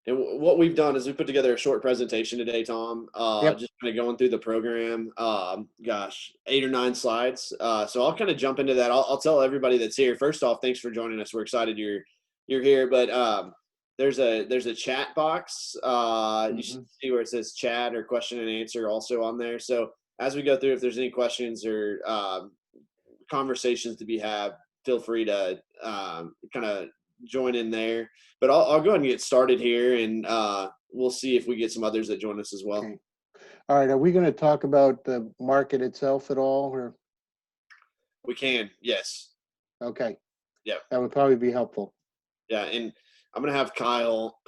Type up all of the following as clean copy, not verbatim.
And what we've done is we put together a short presentation today, Tom, Yep. just kind of going through the program. 8 or 9 slides. So I'll kind of jump into that. I'll tell everybody that's here. First off, thanks for joining us. We're excited you're here. But there's a chat box. You should Hmm. see where it says chat or question and answer also on there. So as we go through, if there's any questions or conversations to be had, feel free to kind of join in there. But I'll go ahead and get started here, and we'll see if we get some others that join us as well. Okay. All right. Are we going to talk about the market itself at all? Or We can, yes, okay, yeah, that would probably be helpful. yeah. And I'm gonna have Kyle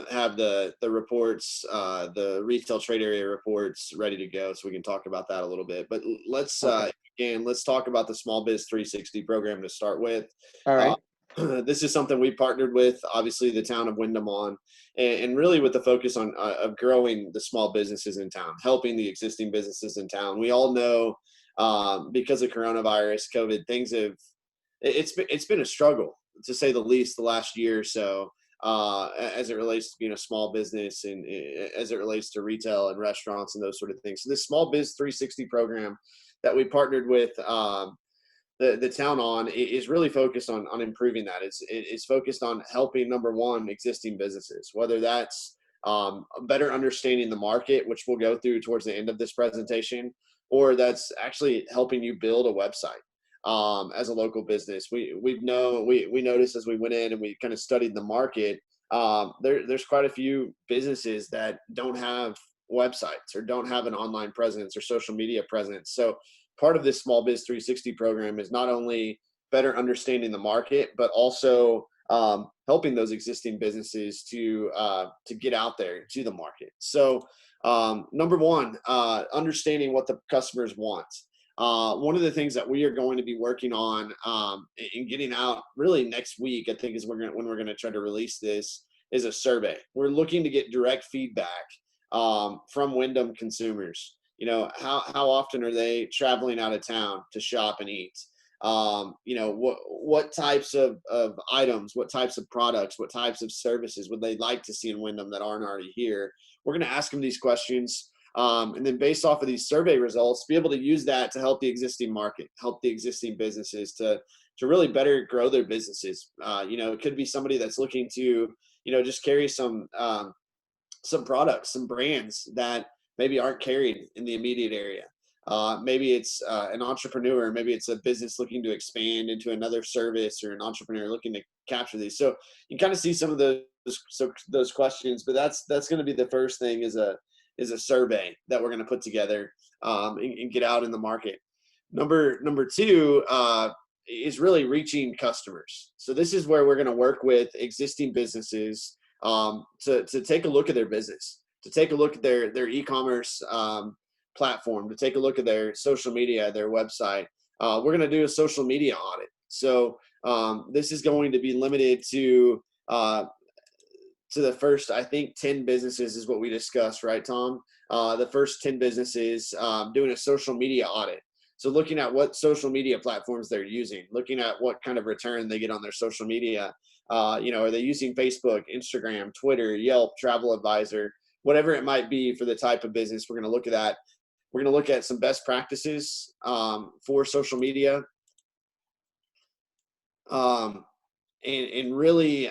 have the reports, the retail trade area reports ready to go, so we can talk about that a little bit. But let's Okay. again, let's talk about the Small Biz 360 program to start with. All Uh, right. this is something we partnered with, obviously, the town of Windham on, and really with the focus on of growing the small businesses in town, helping the existing businesses in town. We all know because of coronavirus, COVID, things have it's been a struggle to say the least the last year or so, as it relates to being a small business and as it relates to retail and restaurants and those sort of things. So this Small Biz 360 program that we partnered with the town on is really focused on improving that. It's focused on helping, number one, existing businesses, whether that's better understanding the market, which we'll go through towards the end of this presentation, or that's actually helping you build a website as a local business. We noticed as we went in and we kind of studied the market. There's quite a few businesses that don't have websites or don't have an online presence or social media presence. So part of this Small Biz 360 program is not only better understanding the market, but also helping those existing businesses to get out there to the market. So number one, understanding what the customers want. One of the things that we are going to be working on and getting out really next week, I think, is when we're going to try to release this, is a survey. We're looking to get direct feedback from Wyndham consumers. How often are they traveling out of town to shop and eat? What types of items, what types of products, what types of services would they like to see in Wyndham that aren't already here? We're going to ask them these questions. And then based off of these survey results, be able to use that to help the existing market, help the existing businesses to really better grow their businesses. It could be somebody that's looking to, just carry some products, some brands that maybe aren't carried in the immediate area. Maybe it's an entrepreneur, maybe it's a business looking to expand into another service, or an entrepreneur looking to capture these. So you can kind of see some of those questions, but that's going to be the first thing, is a survey that we're going to put together and get out in the market. Number two is really reaching customers. So this is where we're going to work with existing businesses to take a look at their business, to take a look at their e-commerce platform, to take a look at their social media, their website. We're going to do a social media audit. So this is going to be limited to the first, I think, 10 businesses is what we discussed, right, Tom? The first 10 businesses, doing a social media audit. So looking at what social media platforms they're using, looking at what kind of return they get on their social media. Are they using Facebook, Instagram, Twitter, Yelp, Travel Advisor, whatever it might be for the type of business? We're going to look at that. We're going to look at some best practices for social media, and really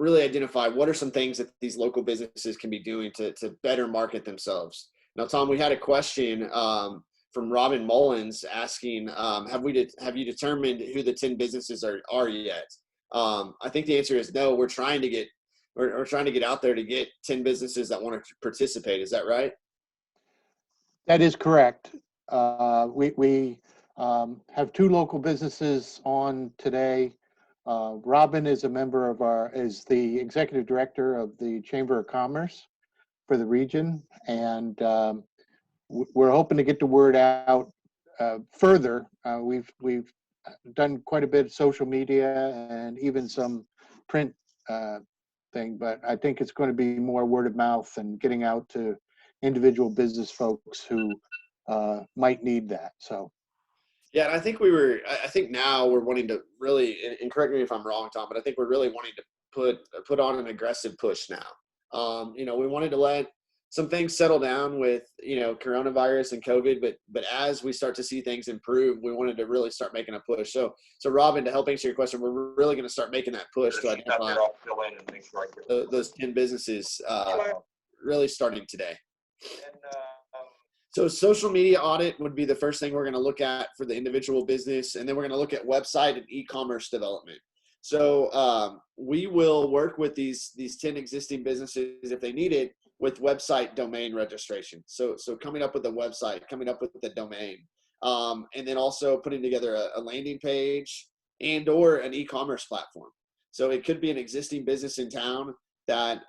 identify what are some things that these local businesses can be doing to better market themselves. Now, Tom, we had a question from Robin Mullins asking, have you determined who the 10 businesses are yet? I think the answer is no. We're trying to get out there to get 10 businesses that want to participate. Is that right? That is correct. We have two local businesses on today. Robin is is the executive director of the Chamber of Commerce for the region, and we're hoping to get the word out further. We've done quite a bit of social media and even some print thing, but I think it's going to be more word of mouth and getting out to individual business folks who might need that. So. Yeah, and I think now we're wanting to really, and correct me if I'm wrong, Tom, but I think we're really wanting to put on an aggressive push now. We wanted to let some things settle down with, coronavirus and COVID, but as we start to see things improve, we wanted to really start making a push. So Robin, to help answer your question, we're really going to start making that push to identify those 10 businesses really starting today. So social media audit would be the first thing we're going to look at for the individual business. And then we're going to look at website and e-commerce development. So we will work with these 10 existing businesses if they need it with website domain registration. So coming up with a website, coming up with the domain, and then also putting together a landing page and or an e-commerce platform. So it could be an existing business in town that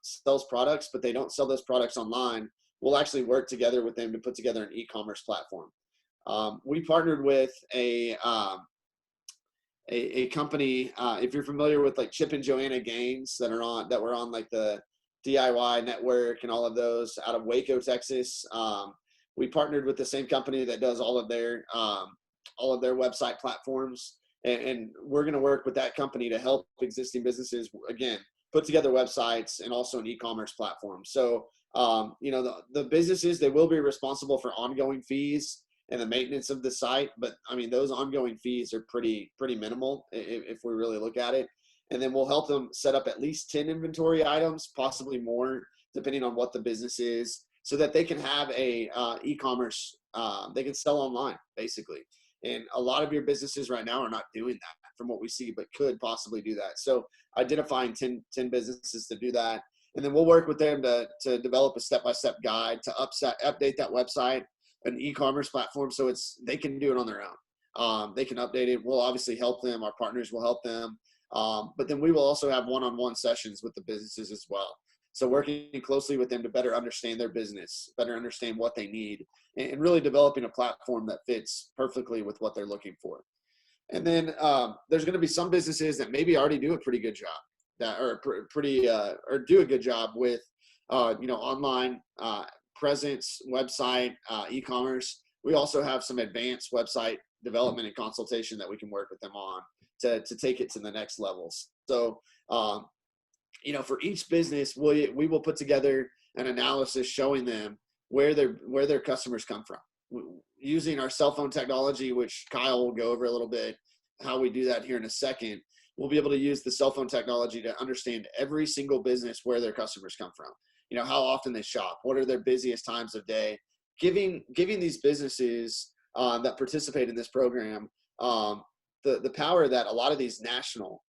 sells products, but they don't sell those products online. We'll actually work together with them to put together an e-commerce platform. We partnered with a company, if you're familiar with like Chip and Joanna Gaines that were on like the DIY network and all of those out of Waco, Texas. We partnered with the same company that does all of their website platforms. And we're going to work with that company to help existing businesses, again, put together websites and also an e-commerce platform. So, the businesses, they will be responsible for ongoing fees and the maintenance of the site. But I mean, those ongoing fees are pretty minimal if we really look at it. And then we'll help them set up at least 10 inventory items, possibly more, depending on what the business is, so that they can have a e-commerce, they can sell online, basically. And a lot of your businesses right now are not doing that from what we see, but could possibly do that. So identifying 10 businesses to do that. And then we'll work with them to develop a step-by-step guide to update that website, an e-commerce platform, so they can do it on their own. They can update it. We'll obviously help them. Our partners will help them. But then we will also have one-on-one sessions with the businesses as well. So working closely with them to better understand their business, better understand what they need, and really developing a platform that fits perfectly with what they're looking for. And then there's going to be some businesses that maybe already do a pretty good job, or do a good job with, online presence, website, e-commerce. We also have some advanced website development and consultation that we can work with them on to take it to the next levels. So, for each business, we will put together an analysis showing them where their customers come from, using our cell phone technology, which Kyle will go over a little bit, how we do that here in a second. We'll be able to use the cell phone technology to understand every single business where their customers come from. How often they shop, what are their busiest times of day, giving these businesses that participate in this program the power that a lot of these national,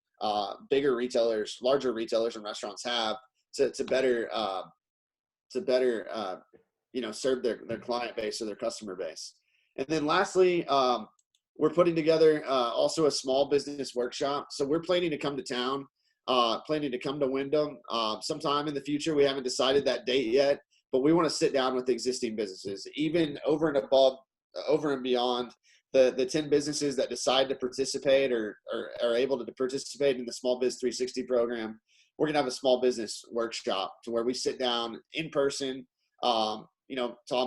bigger retailers, larger retailers and restaurants have to better serve their client base or their customer base. And then lastly, we're putting together also a small business workshop. So we're planning to come to town, planning to come to Windham sometime in the future. We haven't decided that date yet, but we want to sit down with existing businesses, even over and beyond the 10 businesses that decide to participate or are able to participate in the SmallBiz360 program. We're going to have a small business workshop to where we sit down in person, Tom,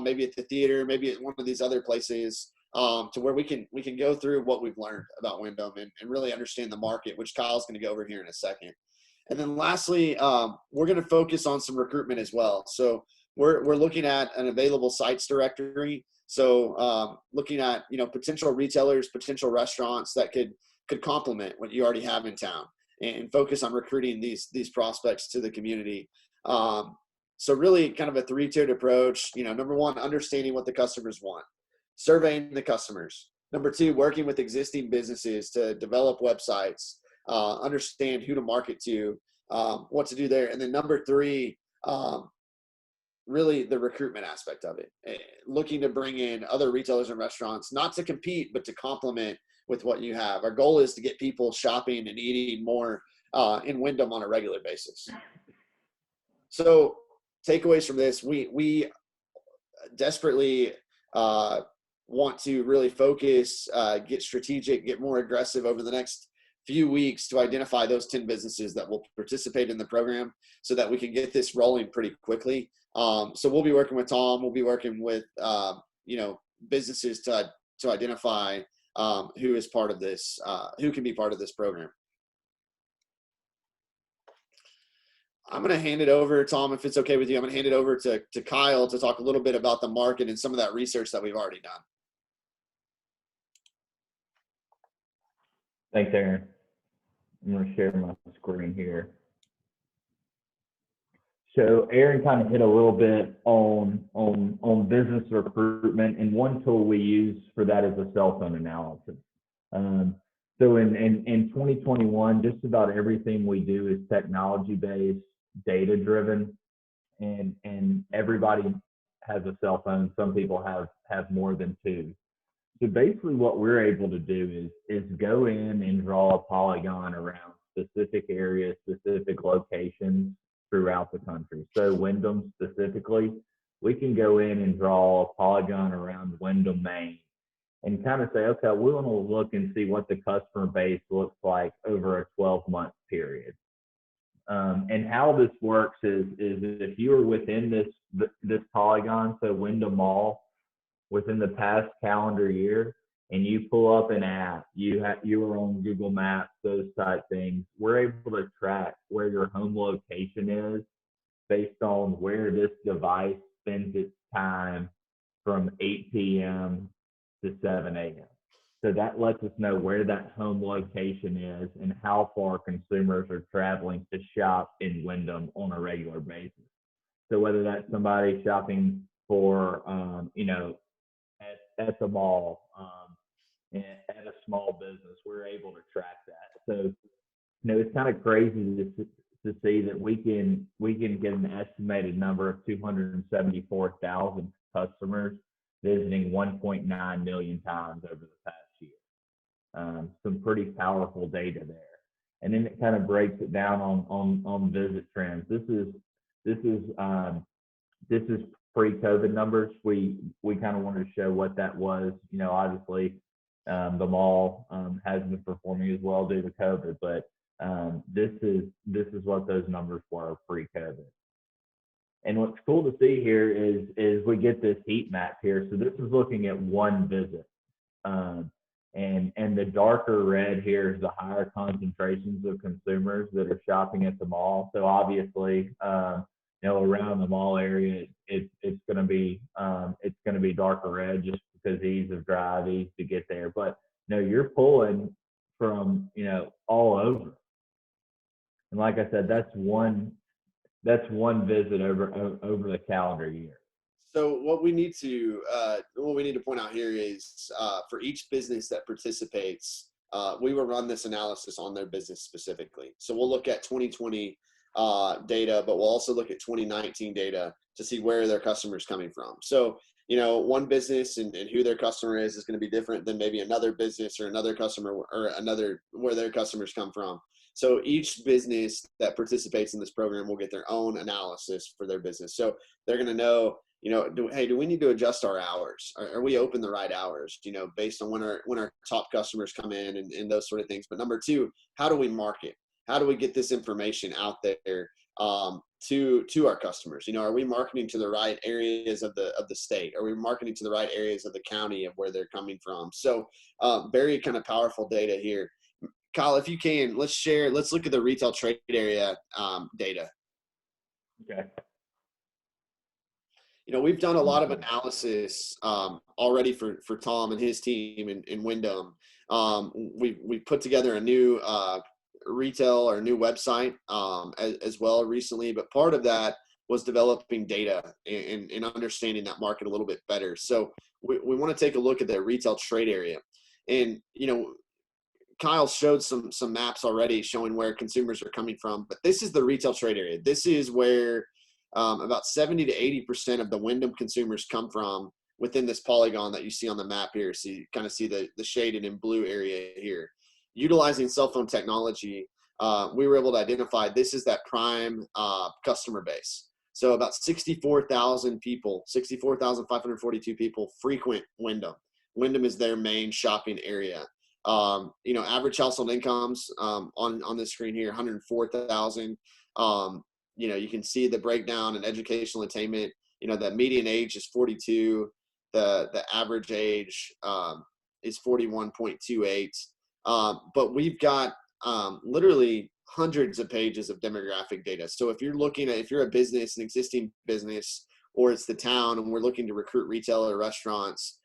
maybe at the theater, maybe at one of these other places, to where we can go through what we've learned about Windham and really understand the market, which Kyle's going to go over here in a second. And then lastly, we're going to focus on some recruitment as well. So we're looking at an available sites directory. So looking at, potential retailers, potential restaurants that could complement what you already have in town and focus on recruiting these prospects to the community. So really kind of a three-tiered approach. Number one, understanding what the customers want, surveying the customers. Number two, working with existing businesses to develop websites, understand who to market to, what to do there. And then number three, really the recruitment aspect of it, looking to bring in other retailers and restaurants, not to compete, but to complement with what you have. Our goal is to get people shopping and eating more in Windham on a regular basis. So takeaways from this, we desperately want to really focus, get strategic, get more aggressive over the next few weeks to identify those 10 businesses that will participate in the program so that we can get this rolling pretty quickly. So we'll be working with Tom. We'll be working with, businesses to identify who is part of this, who can be part of this program. I'm going to hand it over, Tom, if it's okay with you. I'm going to hand it over to Kyle to talk a little bit about the market and some of that research that we've already done. Thanks, Aaron. I'm going to share my screen here. So Aaron kind of hit a little bit on business recruitment, and one tool we use for that is a cell phone analysis. So in 2021, just about everything we do is technology-based, data-driven, and everybody has a cell phone. Some people have more than two. So basically what we're able to do is go in and draw a polygon around specific areas, specific locations throughout the country. So Windham specifically, we can go in and draw a polygon around Windham, Maine, and kind of say, okay, we want to look and see what the customer base looks like over a 12-month period. And how this works is if you are within this polygon, so Windham Mall, within the past calendar year, and you pull up an app, you are on Google Maps, those type things, we're able to track where your home location is based on where this device spends its time from 8 p.m. to 7 a.m. So that lets us know where that home location is and how far consumers are traveling to shop in Windham on a regular basis. So whether that's somebody shopping for, at the mall, and at a small business, we're able to track that. So, it's kind of crazy to see that we can get an estimated number of 274,000 customers visiting 1.9 million times over the past year. Some pretty powerful data there. And then it kind of breaks it down on visit trends. This is pre-COVID numbers. We kind of wanted to show what that was. Obviously, the mall hasn't been performing as well due to COVID, but this is what those numbers were pre-COVID. And what's cool to see here is we get this heat map here. So this is looking at one visit, and the darker red here is the higher concentrations of consumers that are shopping at the mall. So obviously, around the mall area, it's going to be darker red just because ease of drive, ease to get there. But you're pulling from all over, and like I said, that's one visit over the calendar year. So what we need to point out here is for each business that participates, we will run this analysis on their business specifically. So we'll look at 2020 data, but we'll also look at 2019 data to see where their customer is coming from. So, one business and who their customer is going to be different than maybe another business or another customer or another where their customers come from. So each business that participates in this program will get their own analysis for their business. So they're going to know, do we need to adjust our hours? Are we open the right hours, based on when our top customers come in and those sort of things. But number two, how do we market? How do we get this information out there to our customers? Are we marketing to the right areas of the state? Are we marketing to the right areas of the county of where they're coming from? So very kind of powerful data here. Kyle, if you can, let's look at the retail trade area data. Okay. We've done a lot of analysis already for Tom and his team in Windham. We put together a new retail or new website as well recently, but part of that was developing data and understanding that market a little bit better. So we want to take a look at the retail trade area, and Kyle showed some maps already showing where consumers are coming from, but this is the retail trade area. This is where about 70 to 80% of the Windham consumers come from within this polygon that you see on the map here. So you kind of see the shaded in blue area here. Utilizing cell phone technology, we were able to identify this is that prime customer base. So about 64,000 people, 64,542 people frequent Windham. Windham is their main shopping area. Average household incomes on the screen here, 104,000. You can see the breakdown in educational attainment. The median age is 42. The average age is 41.28. But we've got literally hundreds of pages of demographic data. So if you're a business, an existing business, or it's the town and we're looking to recruit retail or restaurants,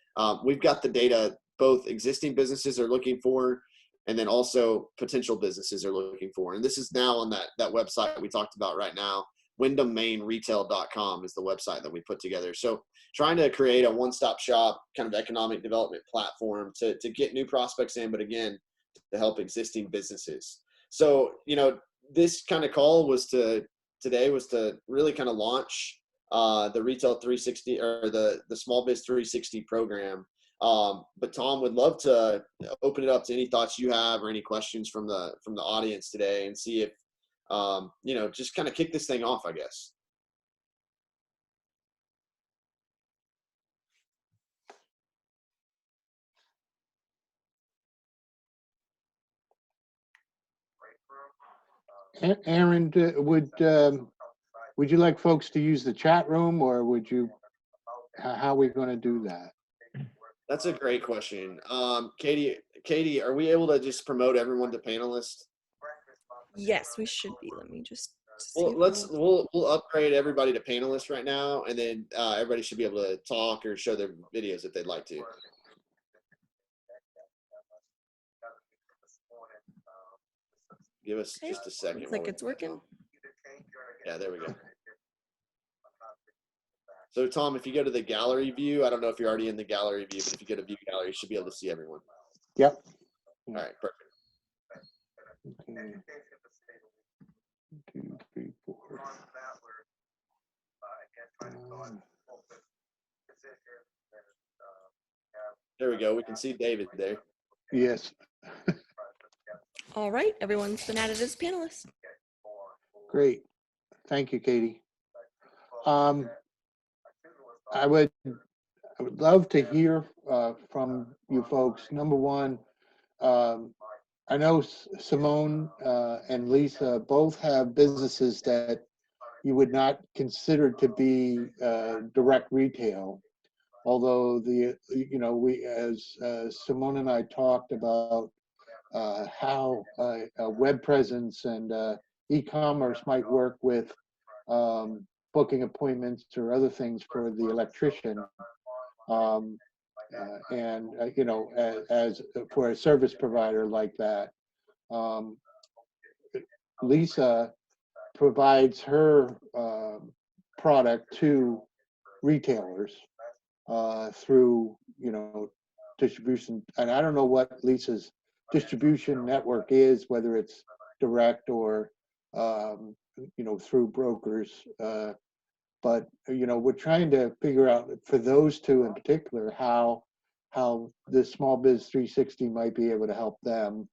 we've got the data both existing businesses are looking for, and then also potential businesses are looking for. And this is now on that website we talked about right now. WindhamMaineRetail.com is the website that we put together. So trying to create a one-stop shop kind of economic development platform to get new prospects in, but again, to help existing businesses. So, this kind of call today was to really kind of launch the Retail 360 or the SmallBiz360 program. But Tom, would love to open it up to any thoughts you have or any questions from the audience today, and see if just kind of kick this thing off, I guess. Aaron, would you like folks to use the chat room, or how are we going to do that? That's a great question. Katie, are we able to just promote everyone to panelists? Yes, we should be. Let me just see. Well, we'll upgrade everybody to panelists right now, and then everybody should be able to talk or show their videos if they'd like to. Give us just a second. Looks like it's working. Yeah, there we go. So Tom, if you go to the gallery view, I don't know if you're already in the gallery view, but if you go to view gallery, you should be able to see everyone. Yep. All right, perfect. Okay. 2, 3, 4. There we go. We can see David there. Yes. All right, everyone's been added as panelists. Great. Thank you, Katie. I would love to hear from you folks. Number one, I know Simone and Lisa both have businesses that you would not consider to be direct retail, although we, as Simone and I talked about how a web presence and e-commerce might work with booking appointments or other things for the electrician. As for a service provider like that, Lisa provides her product to retailers through distribution. And I don't know what Lisa's distribution network is, whether it's direct or through brokers. But we're trying to figure out for those two in particular how the SmallBiz360 might be able to help them.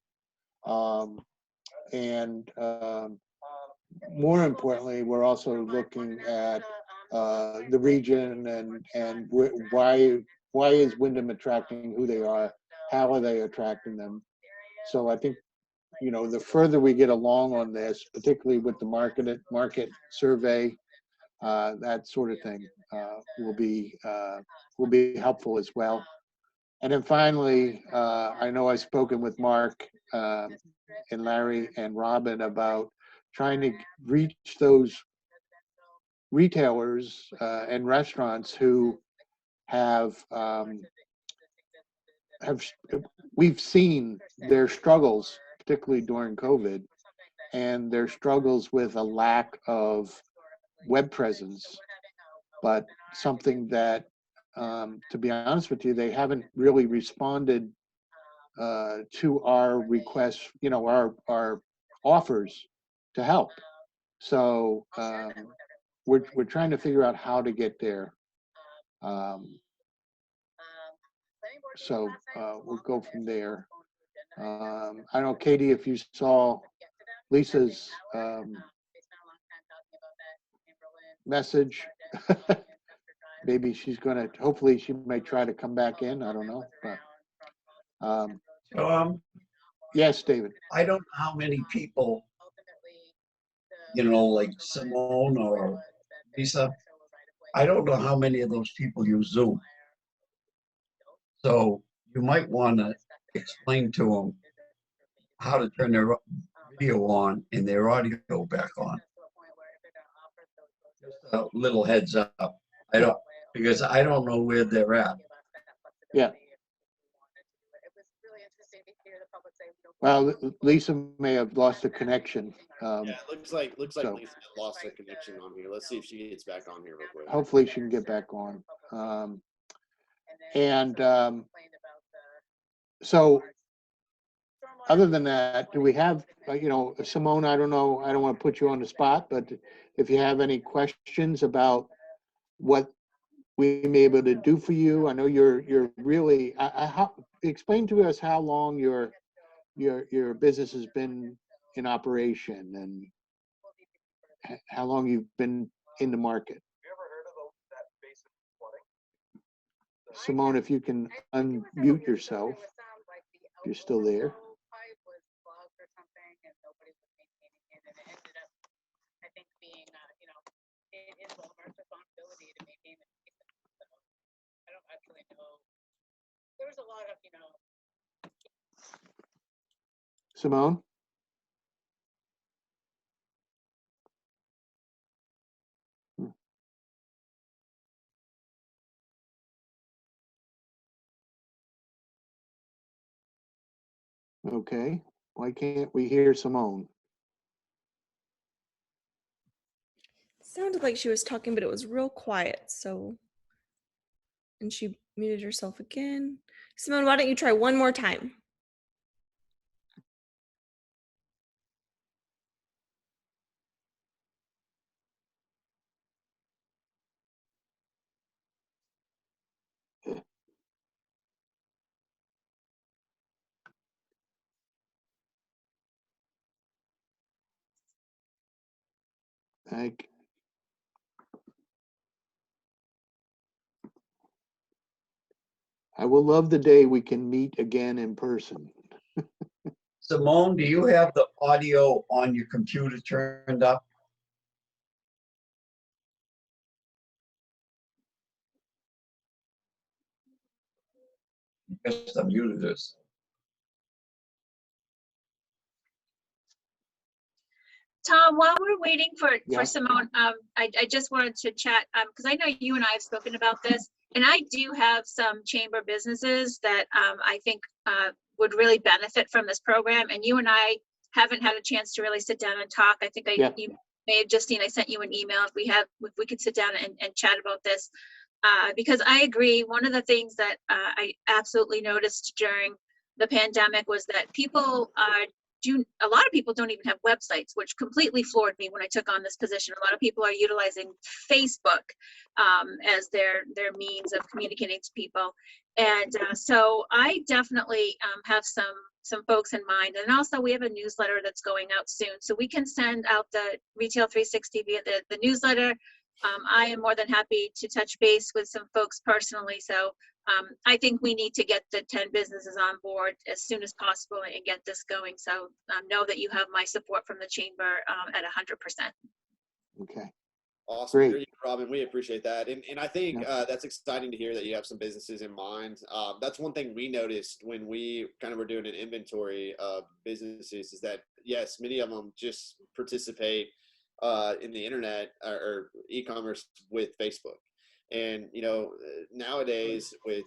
More importantly, we're also looking at the region and why is Windham attracting who they are? How are they attracting them? So I think the further we get along on this, particularly with the market survey, that sort of thing will be helpful as well. And then finally, I know I've spoken with Mark and Larry and Robin about trying to reach those retailers and restaurants who we've seen their struggles, particularly during COVID, and their struggles with a lack of web presence, but something that, to be honest with you, they haven't really responded to our requests, our offers to help. So we're trying to figure out how to get there. So we'll go from there. I don't know, Katie, if you saw Lisa's message. Maybe she's going to, hopefully she may try to come back in. I don't know. But yes, David. I don't know how many people, like Simone or Lisa, I don't know how many of those people use Zoom. So you might want to explain to them how to turn their video on and their audio back on. Just a little heads up. Because I don't know where they're at. Yeah. Well, Lisa may have lost a connection. Yeah, it looks like so- Lisa lost her connection on here. Let's see if she gets back on here real quick. Hopefully she can get back on. So other than that, do we have, Simone, I don't know, I don't want to put you on the spot, but if you have any questions about what we may be able to do for you, I know you're really, explain to us how long your business has been in operation and how long you've been in the market. Simone, if you can unmute yourself, if you're still there. Simone? Okay, why can't we hear Simone? Sounded like she was talking, but it was real quiet. So, and she muted herself again. Simone, why don't you try one more time? I will love the day we can meet again in person. Simone, do you have the audio on your computer turned up? Yes, I muted this. Tom, while we're waiting for Yeah. Simone, I just wanted to chat because I know you and I have spoken about this, and I do have some chamber businesses that I think would really benefit from this program. And you and I haven't had a chance to really sit down and talk. I think you may have just seen I sent you an email if we could sit down and chat about this because I agree. One of the things that I absolutely noticed during the pandemic was that people a lot of people don't even have websites, which completely floored me when I took on this position. A lot of people are utilizing Facebook as their means of communicating to people. And so I definitely have some folks in mind. And also we have a newsletter that's going out soon. So we can send out the Retail 360 via the newsletter. I am more than happy to touch base with some folks personally. So I think we need to get the 10 businesses on board as soon as possible and get this going. So know that you have my support from the chamber at 100%. Okay. Awesome. Great. There you go, Robin. We appreciate that. And I think that's exciting to hear that you have some businesses in mind. That's one thing we noticed when we kind of were doing an inventory of businesses is that, yes, many of them just participate in the internet or e-commerce with Facebook. And, nowadays with,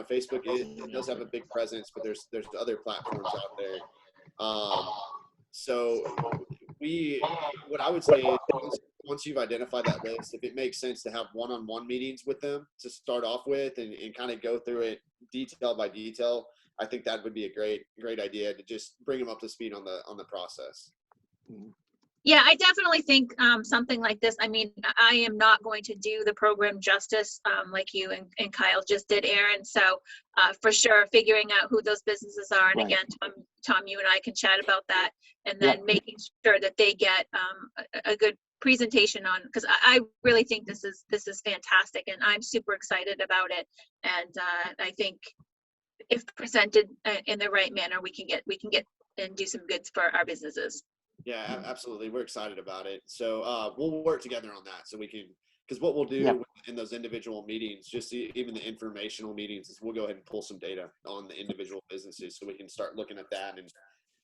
Facebook, it does have a big presence, but there's other platforms out there. So what I would say is once you've identified that list, if it makes sense to have one-on-one meetings with them to start off with and kind of go through it detail by detail, I think that would be a great idea to just bring them up to speed on the process. Yeah, I definitely think something like this. I mean, I am not going to do the program justice like you and Kyle just did, Aaron. So for sure, figuring out who those businesses are. And Right. again, Tom, you and I can chat about that. And then making sure that they get a good presentation on, because I really think this is fantastic. And I'm super excited about it. And I think if presented in the right manner, we can get and do some goods for our businesses. Yeah, absolutely. We're excited about it. So we'll work together on that so we can, because what we'll do in those individual meetings, just even the informational meetings, is we'll go ahead and pull some data on the individual businesses so we can start looking at that and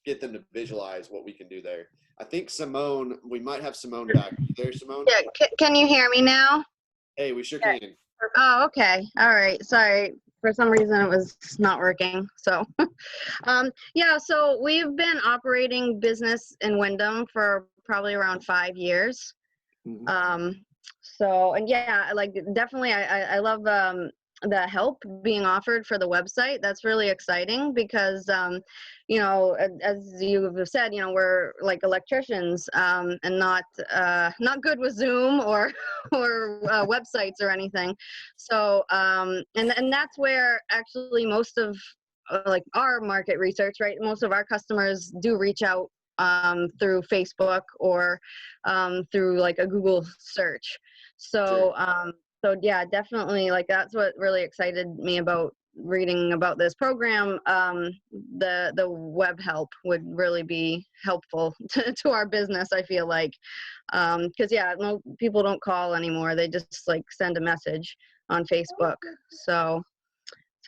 get them to visualize what we can do there. I think Simone, we might have Simone back. You there, Simone? Yeah, can you hear me now? Hey, we sure can. Oh, okay. All right. Sorry. For some reason it was not working. So, yeah, so we've been operating business in Windham for probably around 5 years. So, and yeah, like definitely I love the help being offered for the website. That's really exciting because, you know, as you've said, you know, we're like electricians and not good with Zoom or websites or anything. So, and that's where actually most of like our market research, right? Most of our customers do reach out through Facebook or through like a Google search. So, so yeah, definitely, like that's what really excited me about reading about this program. The web help would really be helpful to our business, I feel like, because yeah, no, people don't call anymore. They just like send a message on Facebook. So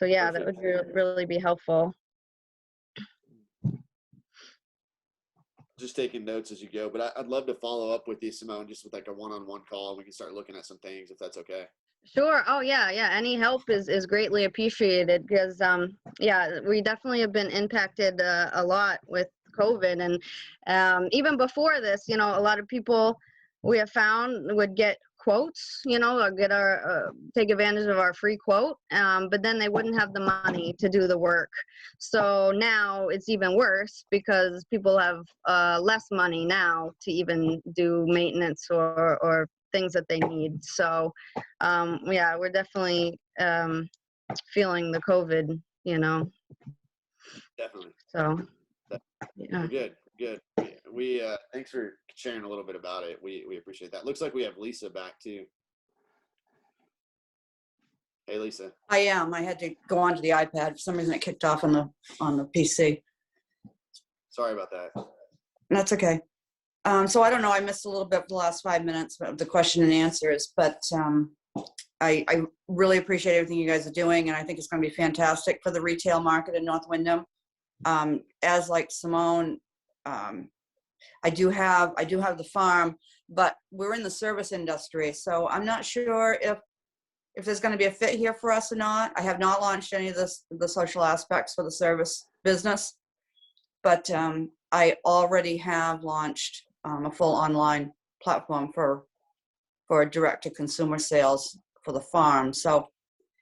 yeah, that would really be helpful. Just taking notes as you go, but I'd love to follow up with you, Simone, just with like a one-on-one call. We can start looking at some things if that's okay. Sure. Oh yeah. Any help is greatly appreciated because yeah, we definitely have been impacted a lot with COVID, and even before this, you know, a lot of people we have found would get quotes, you know, or get our take advantage of our free quote, but then they wouldn't have the money to do the work. So now it's even worse because people have less money now to even do maintenance or things that they need. So yeah, we're definitely feeling the COVID, you know. Definitely. So yeah. Good. We thanks for sharing a little bit about it. We appreciate that. Looks like we have Lisa back too. Hey, Lisa. I am. I had to go onto the iPad. For some reason it kicked off on the PC. Sorry about that. That's okay. So I don't know, I missed a little bit of the last 5 minutes of the question and answers, but I really appreciate everything you guys are doing, and I think it's going to be fantastic for the retail market in North Windham. As like Simone, I do have the farm, but we're in the service industry, so I'm not sure if there's going to be a fit here for us or not. I have not launched any of the social aspects for the service business, but I already have launched a full online platform for direct-to-consumer sales for the farm. So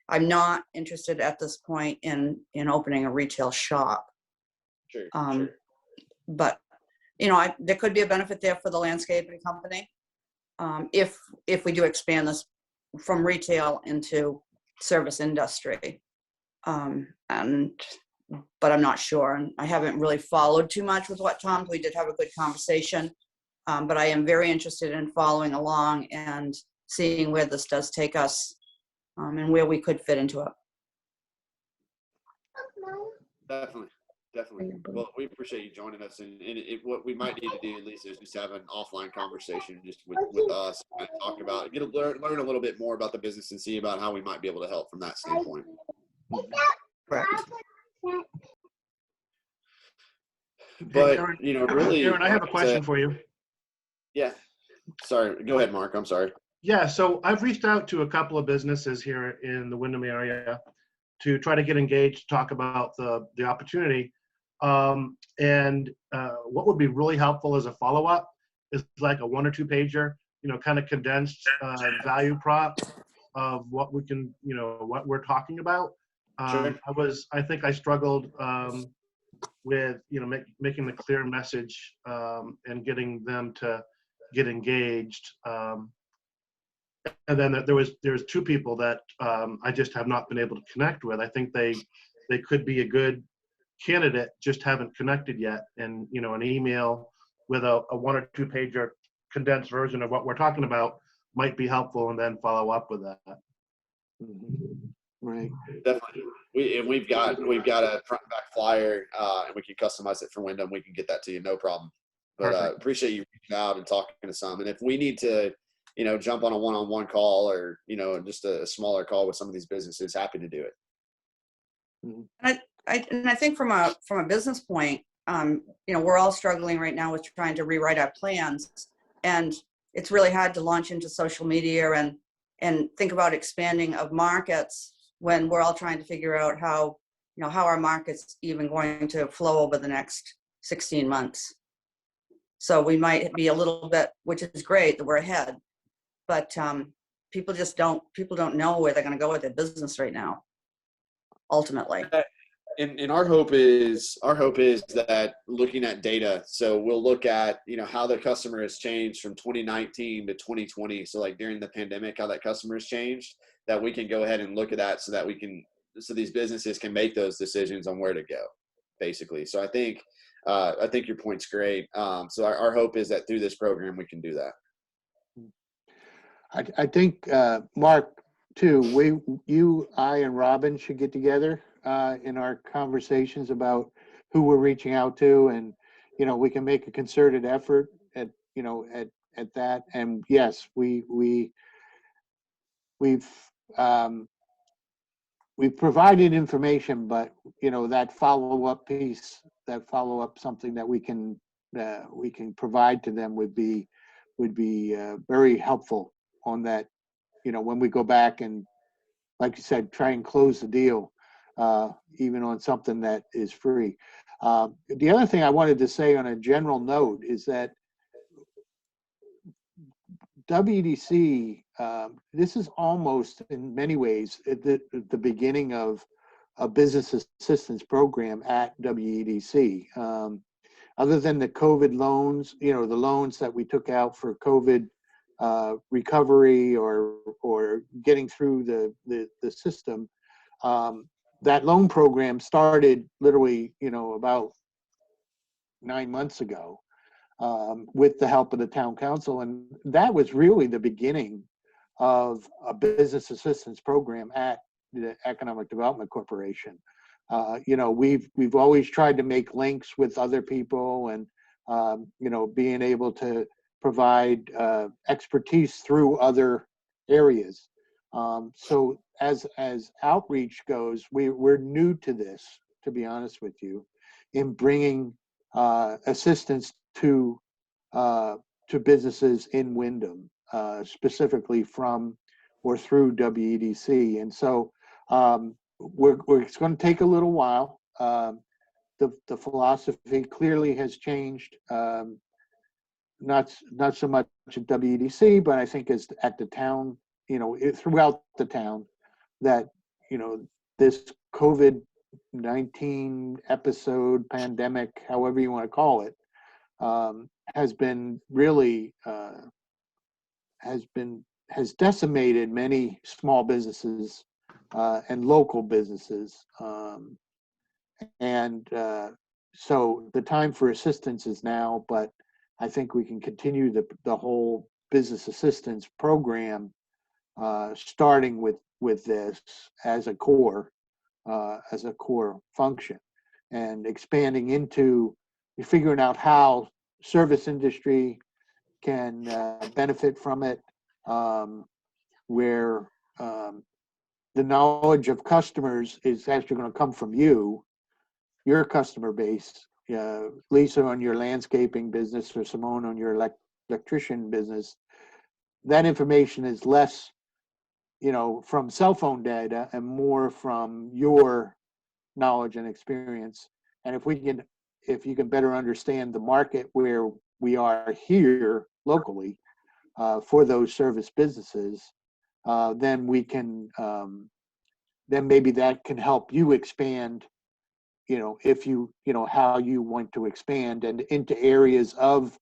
I'm not interested at this point in opening a retail shop. Sure. But you know, there could be a benefit there for the landscaping company if we do expand this from retail into service industry. But I'm not sure, and I haven't really followed too much with what Tom. We did have a good conversation, but I am very interested in following along and seeing where this does take us, and where we could fit into it. Definitely. Well, we appreciate you joining us, and what we might need to do, Lisa, is just have an offline conversation just with us, and talk about, learn a little bit more about the business and see about how we might be able to help from that standpoint. Correct. But you know, really, Aaron, I have a question for you. Yeah. Sorry. Go ahead, Mark. I'm sorry. Yeah. So I've reached out to a couple of businesses here in the Windham area to try to get engaged, talk about the opportunity. And what would be really helpful as a follow-up is like a 1 or 2 pager, you know, kind of condensed value prop of what we can, you know, what we're talking about. Sure. I think I struggled with, you know, making the clear message and getting them to get engaged. And then there's 2 people that I just have not been able to connect with. I think they could be a good candidate, just haven't connected yet. And, you know, an email with a 1 or 2 pager condensed version of what we're talking about might be helpful, and then follow up with that. Right. Definitely. We've got a front and back flyer, and we can customize it for Windham. We can get that to you, no problem. But appreciate you reaching out and talking to some. And if we need to, you know, jump on a one-on-one call, or, you know, just a smaller call with some of these businesses, happy to do it. And I think from a business point, we're all struggling right now with trying to rewrite our plans, and it's really hard to launch into social media and think about expanding of markets when we're all trying to figure out how our market's even going to flow over the next 16 months. So we might be a little bit, which is great that we're ahead, but people don't know where they're going to go with their business right now, ultimately. And our hope is that looking at data, so we'll look at how the customer has changed from 2019 to 2020. So like during the pandemic, how that customer has changed, that we can go ahead and look at that so that so these businesses can make those decisions on where to go, basically. So I think your point's great. So our hope is that through this program we can do that. I think Mark too. You, I, and Robin should get together in our conversations about who we're reaching out to, and we can make a concerted effort at that. And yes, we've provided information, but that follow-up piece, something that we can provide to them would be very helpful on that. When we go back and, like you said, try and close the deal, even on something that is free. The other thing I wanted to say on a general note is that WDC, this is almost in many ways the beginning of a business assistance program at WEDC. Other than the COVID loans, the loans that we took out for COVID recovery or getting through the system, that loan program started literally, about 9 months ago. With the help of the town council, and that was really the beginning of a business assistance program at the Economic Development Corporation. We've always tried to make links with other people, and being able to provide expertise through other areas. So as outreach goes, we're new to this, to be honest with you, in bringing assistance to businesses in Windham, specifically from or through WEDC. And so it's going to take a little while. The philosophy clearly has changed, not so much at WEDC, but I think as at the town, throughout the town, that this COVID-19 episode, pandemic, however you want to call it, has been really has decimated many small businesses and local businesses, and so the time for assistance is now. But I think we can continue the whole business assistance program, starting with this as a core function, and expanding into figuring out how service industry can benefit from it, where the knowledge of customers is actually going to come from your customer base. Lisa on your landscaping business, or Simone on your electrician business. That information is less, from cell phone data and more from your knowledge and experience. And if you can better understand the market where we are here locally for those service businesses, then we can, then maybe that can help you expand, if how you want to expand and into areas of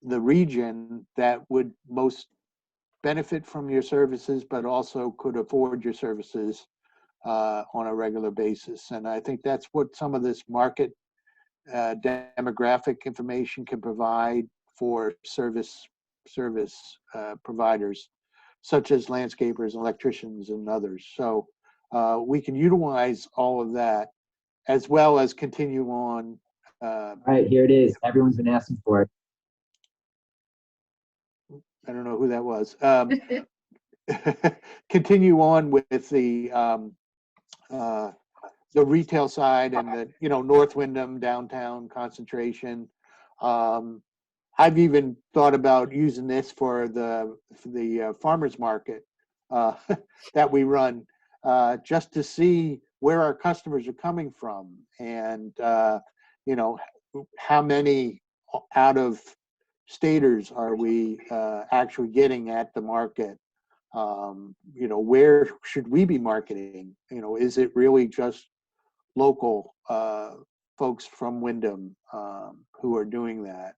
the region that would most benefit from your services, but also could afford your services on a regular basis. And I think that's what some of this market demographic information can provide for service providers, such as landscapers, electricians, and others. So we can utilize all of that, as well as continue on. All right, here it is. Everyone's been asking for it. I don't know who that was. Continue on with the the retail side and the, North Windham downtown concentration. I've even thought about using this for the farmers market that we run, just to see where our customers are coming from, and how many out of staters are we actually getting at the market. Where should we be marketing? Is it really just local folks from Windham who are doing that?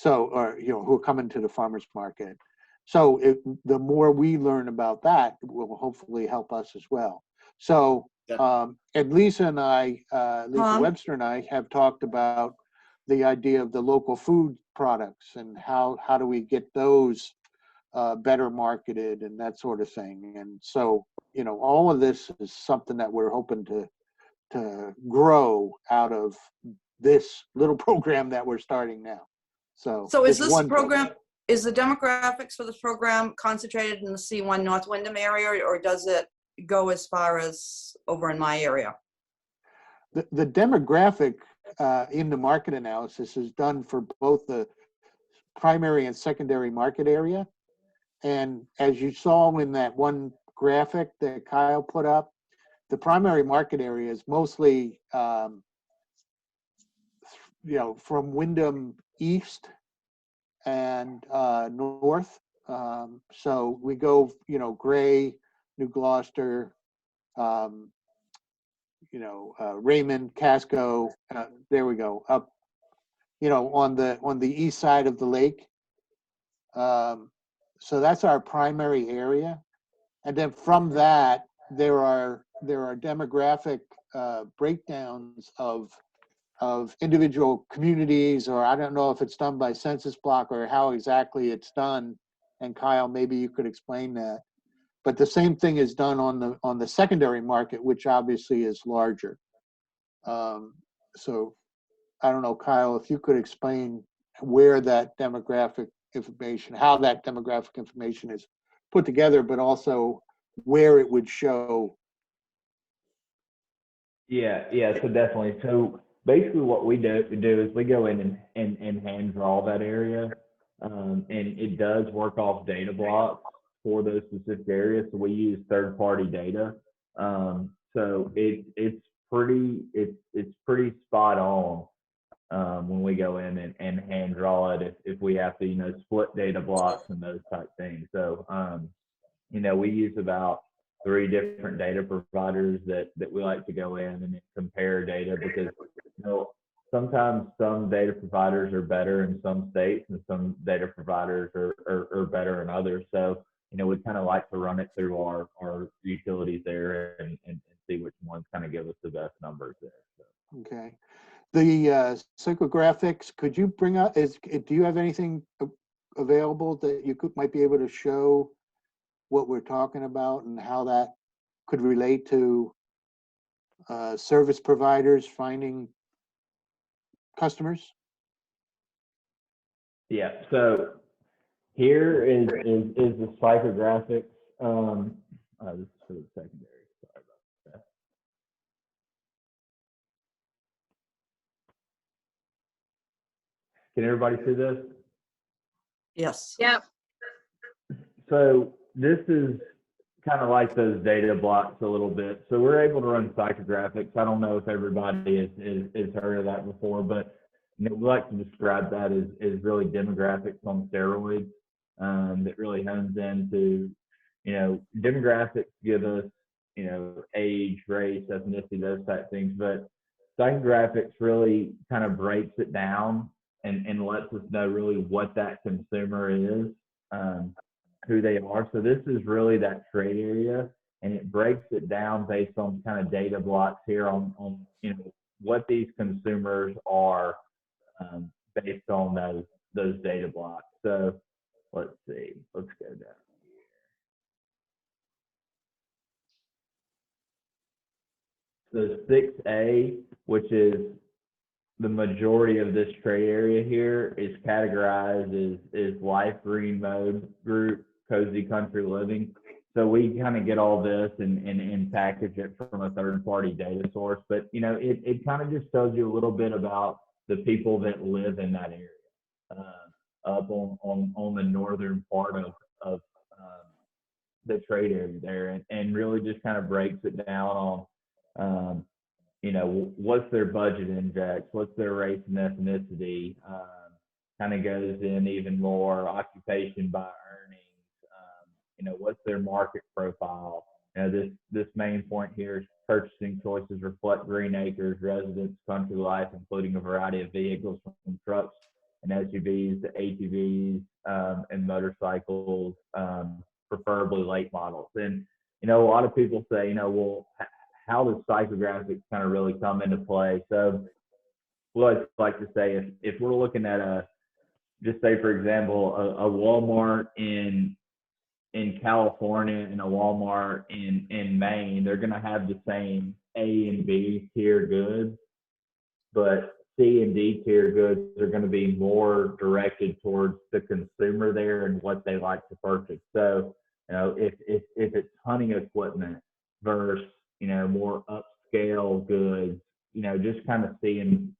Or who are coming to the farmers market. So the more we learn about that, it will hopefully help us as well. So, and Lisa and I, Lisa Webster and I have talked about the idea of the local food products and how do we get those better marketed and that sort of thing. And so, all of this is something that we're hoping to grow out of this little program that we're starting now. So is this program, is the demographics for this program concentrated in the C1 North Windham area, or does it go as far as over in my area? The demographic in the market analysis is done for both the primary and secondary market area. And as you saw in that one graphic that Kyle put up, the primary market area is mostly, from Windham east and north. So we go, Gray, New Gloucester, Raymond, Casco. There we go, up, on the east side of the lake. So that's our primary area, and then from that there are demographic breakdowns of individual communities, or I don't know if it's done by census block or how exactly it's done. And Kyle, maybe you could explain that. But the same thing is done on the secondary market, which obviously is larger. So I don't know, Kyle, if you could explain where that demographic information, how that demographic information is put together, but also where it would show. Yeah, so definitely. So basically what we do is we go in and hand draw that area, and it does work off data blocks for those specific areas. So we use third-party data. So it's pretty spot on when we go in and hand draw it, if we have to, split data blocks and those type things. So, we use about 3 different data providers that we like to go in and compare data, because, sometimes some data providers are better in some states and some data providers are better in others. So, we kind of like to run it through our utilities there and see which ones kind of give us the best numbers there. So. Okay. The psychographics, could you bring up, do you have anything available that you might be able to show what we're talking about and how that could relate to service providers finding customers? Yeah, so here is the psychographics. This is for the secondary. Sorry about that. Can everybody see this? Yes. Yep. So this is kind of like those data blocks a little bit. So we're able to run psychographics. I don't know if everybody has heard of that before, but we like to describe that as really demographics on steroids. That really hones into, demographics give us, age, race, ethnicity, those type things, but psychographics really kind of breaks it down and lets us know really what that consumer is, who they are. So this is really that trade area, and it breaks it down based on kind of data blocks here on what these consumers are, based on those data blocks. So let's see, let's go down here. So 6A, which is the majority of this trade area here, is categorized as life green mode group, cozy country living. So we kind of get all this and package it from a third-party data source. But, you know, it kind of just tells you a little bit about the people that live in that area, up on the northern part of the trade area there, and really just kind of breaks it down on, you know, what's their budget index, what's their race and ethnicity, kind of goes in even more occupation by earnings, you know, what's their market profile. You know, this main point here is purchasing choices reflect green acres, residents, country life, including a variety of vehicles from trucks and SUVs to ATVs and motorcycles, preferably late models. And, you know, a lot of people say, you know, well, how does psychographics kind of really come into play? So what I'd like to say, if we're looking at just say, for example, a Walmart in California and a Walmart in Maine, they're going to have the same A and B tier goods, but C and D tier goods are going to be more directed towards the consumer there and what they like to purchase. So, you know, if it's hunting equipment versus, you know, more upscale goods, you know, just kind of seeing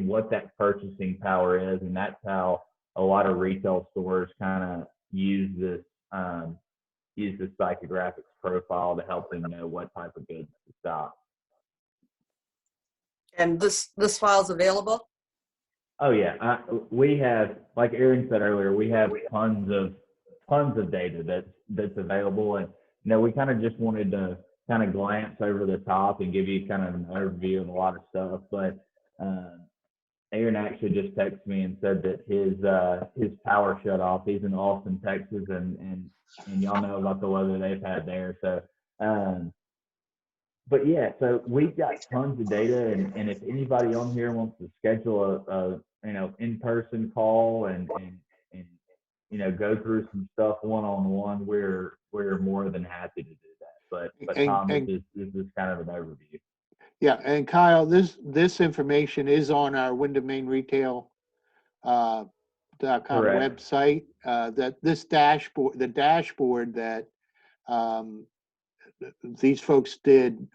what that purchasing power is, and that's how a lot of retail stores kind of use this psychographics profile to help them know what type of goods to stock. And this file's available? Oh yeah, we have, like Aaron said earlier, we have tons of data that's available, and you know, we kind of just wanted to kind of glance over the top and give you kind of an overview of a lot of stuff. But Aaron actually just texted me and said that his power shut off. He's in Austin, Texas, and y'all know about the weather they've had there. So, but yeah, so we've got tons of data, and if anybody on here wants to schedule a you know, in-person call and you know, go through some stuff one-on-one, we're more than happy to do that. But Tom, this is kind of an overview. Yeah, and Kyle, this information is on our Windham Maine Retail .com website. That this dashboard, the dashboard that these folks did,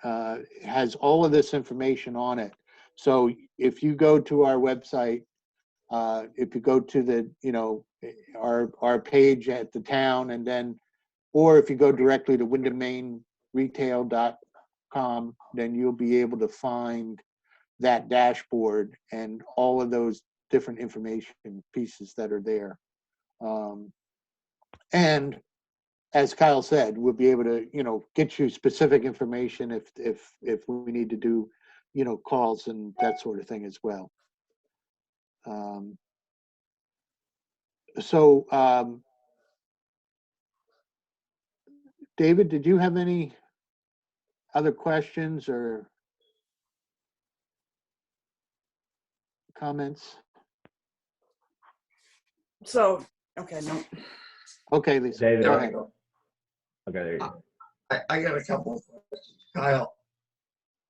has all of this information on it. So if you go to our website, if you go to the, you know, our page at the town, and then, or if you go directly to windhammaineretail.com, then you'll be able to find that dashboard and all of those different information pieces that are there. And as Kyle said, we'll be able to, you know, get you specific information if we need to do, you know, calls and that sort of thing as well. David, did you have any other questions or comments? So, okay, no. Okay, Lisa. David, go ahead. okay, there you go. I got a couple of questions. Kyle,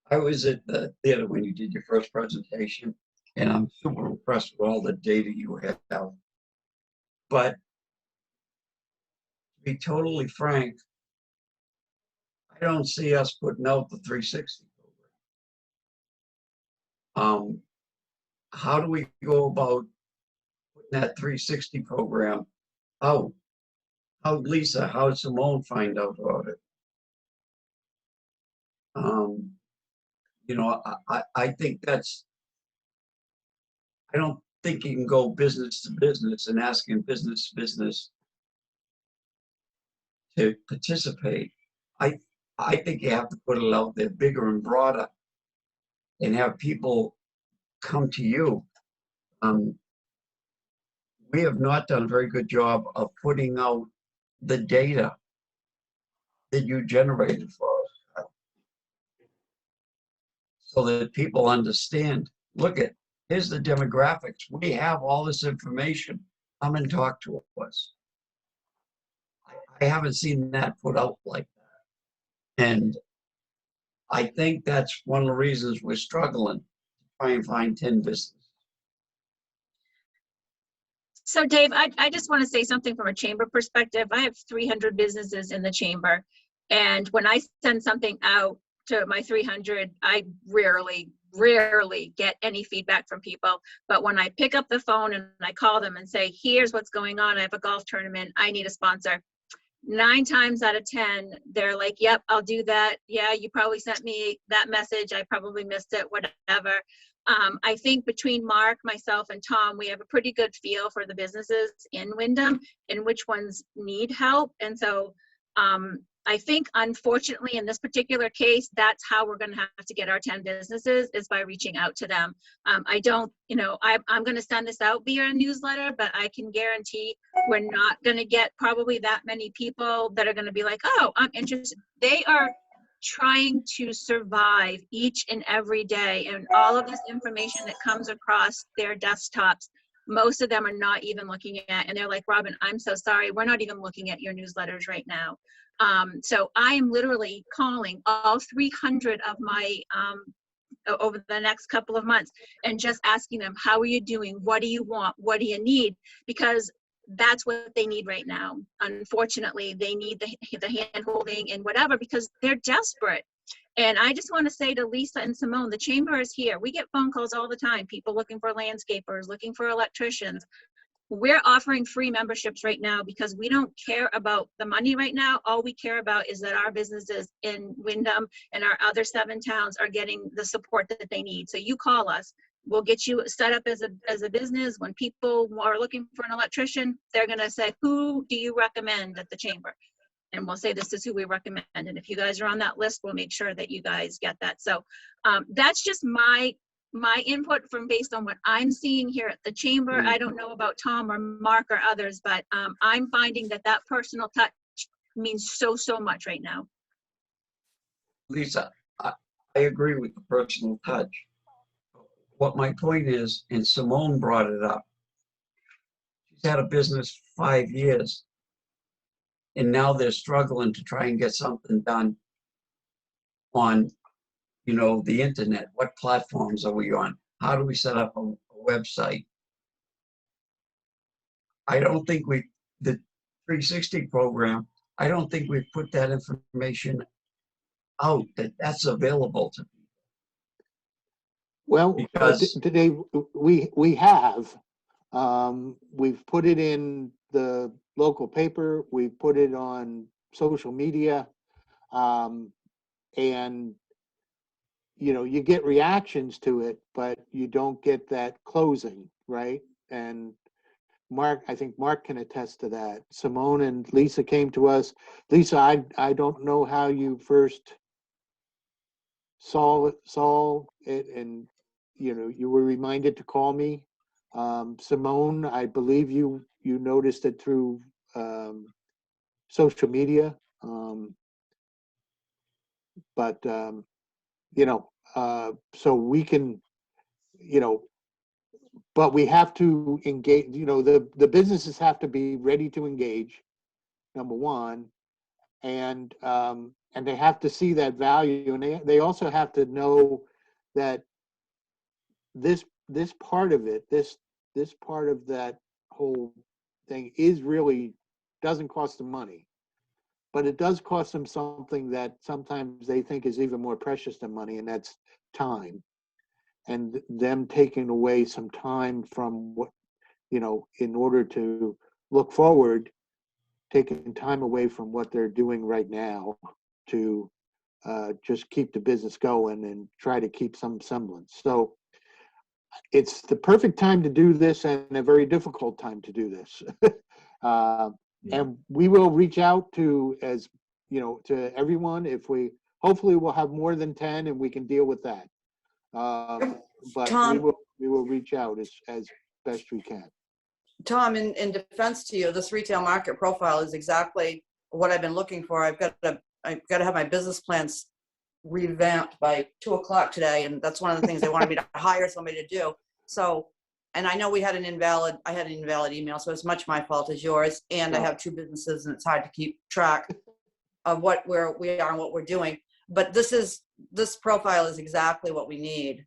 I was at the theater when you did your first presentation, and I'm super impressed with all the data you have. But to be totally frank, I don't see us putting out the 360 program. How do we go about putting that 360 program out? How did Simone find out about it? You know, I think I don't think you can go business to business and asking business to participate. I think you have to put it out there bigger and broader and have people come to you. We have not done a very good job of putting out the data that you generated for us, so that people understand, look at, here's the demographics. We have all this information. Come and talk to us. I haven't seen that put out like that. And I think that's one of the reasons we're struggling to try and find 10 businesses. So Dave, I just want to say something from a chamber perspective. I have 300 businesses in the chamber. And when I send something out to my 300, I rarely get any feedback from people. But when I pick up the phone and I call them and say, here's what's going on, I have a golf tournament, I need a sponsor. 9 times out of 10, they're like, yep, I'll do that. Yeah, you probably sent me that message. I probably missed it, whatever. I think between Mark, myself, and Tom, we have a pretty good feel for the businesses in Windham and which ones need help. And so I think, unfortunately, in this particular case, that's how we're going to have to get our 10 businesses, is by reaching out to them. I don't, I'm going to send this out via a newsletter, but I can guarantee we're not going to get probably that many people that are going to be like, oh, I'm interested. They are trying to survive each and every day, and all of this information that comes across their desktops, most of them are not even looking at, and they're like, Robin, I'm so sorry, we're not even looking at your newsletters right now. So I am literally calling all 300 of my over the next couple of months and just asking them, how are you doing? What do you want? What do you need? Because that's what they need right now. Unfortunately, they need the hand holding and whatever, because they're desperate. And I just want to say to Lisa and Simone, the chamber is here. We get phone calls all the time, people looking for landscapers, looking for electricians. We're offering free memberships right now because we don't care about the money right now. All we care about is that our businesses in Windham and our other 7 towns are getting the support that they need. So you call us. We'll get you set up as a business. When people are looking for an electrician, they're going to say, who do you recommend at the chamber? And we'll say, this is who we recommend. And if you guys are on that list, we'll make sure that you guys get that. So that's just my input from based on what I'm seeing here at the chamber. I don't know about Tom or Mark or others, but I'm finding that personal touch means so much right now. Lisa, I agree with the personal touch. What my point is, and Simone brought it up, she's had a business 5 years, and now they're struggling to try and get something done on, the internet. What platforms are we on? How do we set up a website? I don't think the 360 program, I don't think we've put that information out, that's available to people. Well, Because today we have. We've put it in the local paper. We've put it on social media, and you get reactions to it, but you don't get that closing, right? And Mark, I think Mark can attest to that. Simone and Lisa came to us. Lisa, I don't know how you first saw it, and you were reminded to call me. Simone, I believe you noticed it through social media, but so we can, but we have to engage. The businesses have to be ready to engage, number one, and they have to see that value, and they also have to know that this part of it, this part of that whole thing is really doesn't cost them money, but it does cost them something that sometimes they think is even more precious than money, and that's time. And them taking away some time from what, in order to look forward, taking time away from what they're doing right now to just keep the business going and try to keep some semblance. So it's the perfect time to do this and a very difficult time to do this. And we will reach out to to everyone. Hopefully we'll have more than 10 and we can deal with that. But Tom, we will reach out as best we can. Tom, in defense to you, this retail market profile is exactly what I've been looking for. I've got to have my business plans revamped by 2:00 today, and that's one of the things they wanted me to hire somebody to do. So, and I know I had an invalid email, so it's much my fault as yours. And I have 2 businesses, and it's hard to keep track of we are and what we're doing. But this profile is exactly what we need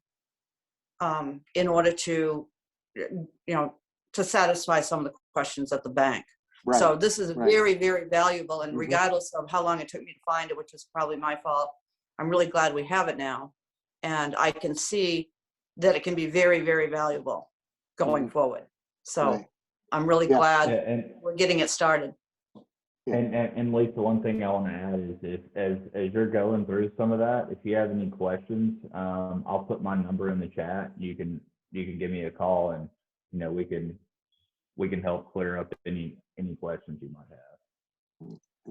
in order to, to satisfy some of the questions at the bank. Right. So this is Right. very, very valuable, and Mhm. regardless of how long it took me to find it, which is probably my fault, I'm really glad we have it now. And I can see that it can be very, very valuable going forward. So Right. I'm really Yeah. glad Yeah, and we're getting it started. And Lisa, one thing I want to add is as you're going through some of that, if you have any questions, I'll put my number in the chat. You can give me a call, and we can help clear up any questions you might have.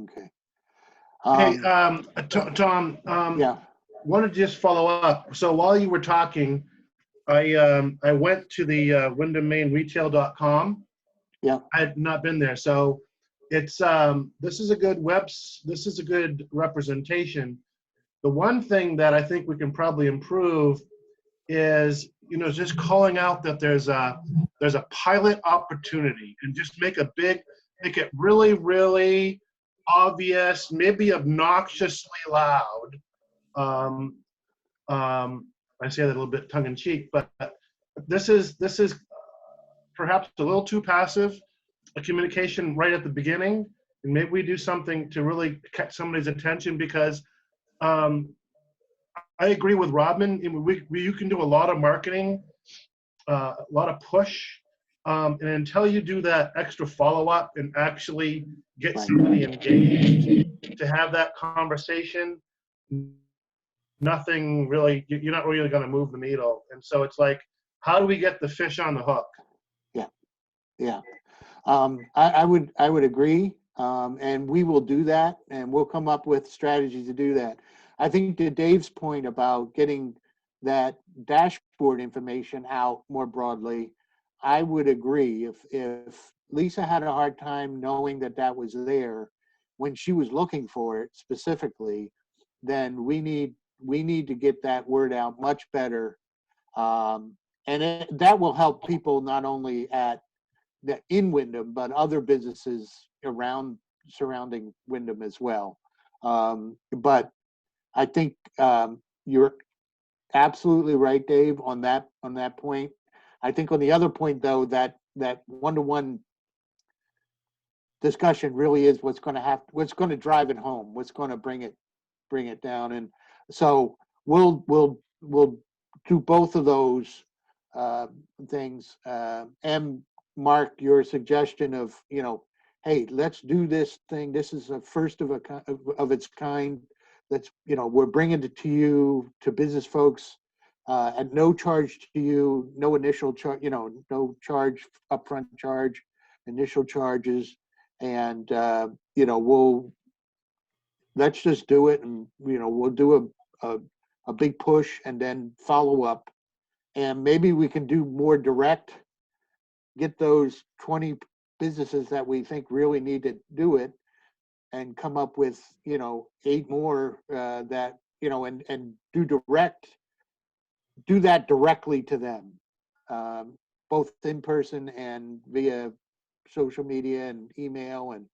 Okay. Hey, Tom, Yeah. wanted to just follow up. So while you were talking, I went to the WindhamMaineRetail.com. Yeah. I had not been there, so it's this is a good this is a good representation. The one thing that I think we can probably improve is just calling out that there's a pilot opportunity, and just make it really, really obvious, maybe obnoxiously loud. I say that a little bit tongue in cheek, but this is perhaps a little too passive, a communication right at the beginning, and maybe we do something to really catch somebody's attention, because I agree with Robin. You can do a lot of marketing, a lot of push, and until you do that extra follow-up and actually get somebody engaged to have that conversation, nothing really, you're not really going to move the needle. And so it's like, how do we get the fish on the hook? Yeah. I would agree. And we will do that, and we'll come up with strategies to do that. I think to Dave's point about getting that dashboard information out more broadly, I would agree. If Lisa had a hard time knowing that was there when she was looking for it specifically, then we need to get that word out much better. And that will help people not only in Windham, but other businesses surrounding Windham as well. But I think you're absolutely right, Dave, on that point. I think on the other point, though, that one-to-one discussion really is what's going to drive it home, what's going to bring it down. And so we'll do both of those things. And Mark, your suggestion of hey, let's do this thing. This is a first of its kind. Let's we're bringing it to you, to business folks, at no charge to you, no initial charge, no charge, upfront charge, initial charges, and let's just do it, and we'll do a big push and then follow up, and maybe we can do more direct. Get those 20 businesses that we think really need to do it, and come up with 8 more that and do that directly to them, both in person and via social media and email and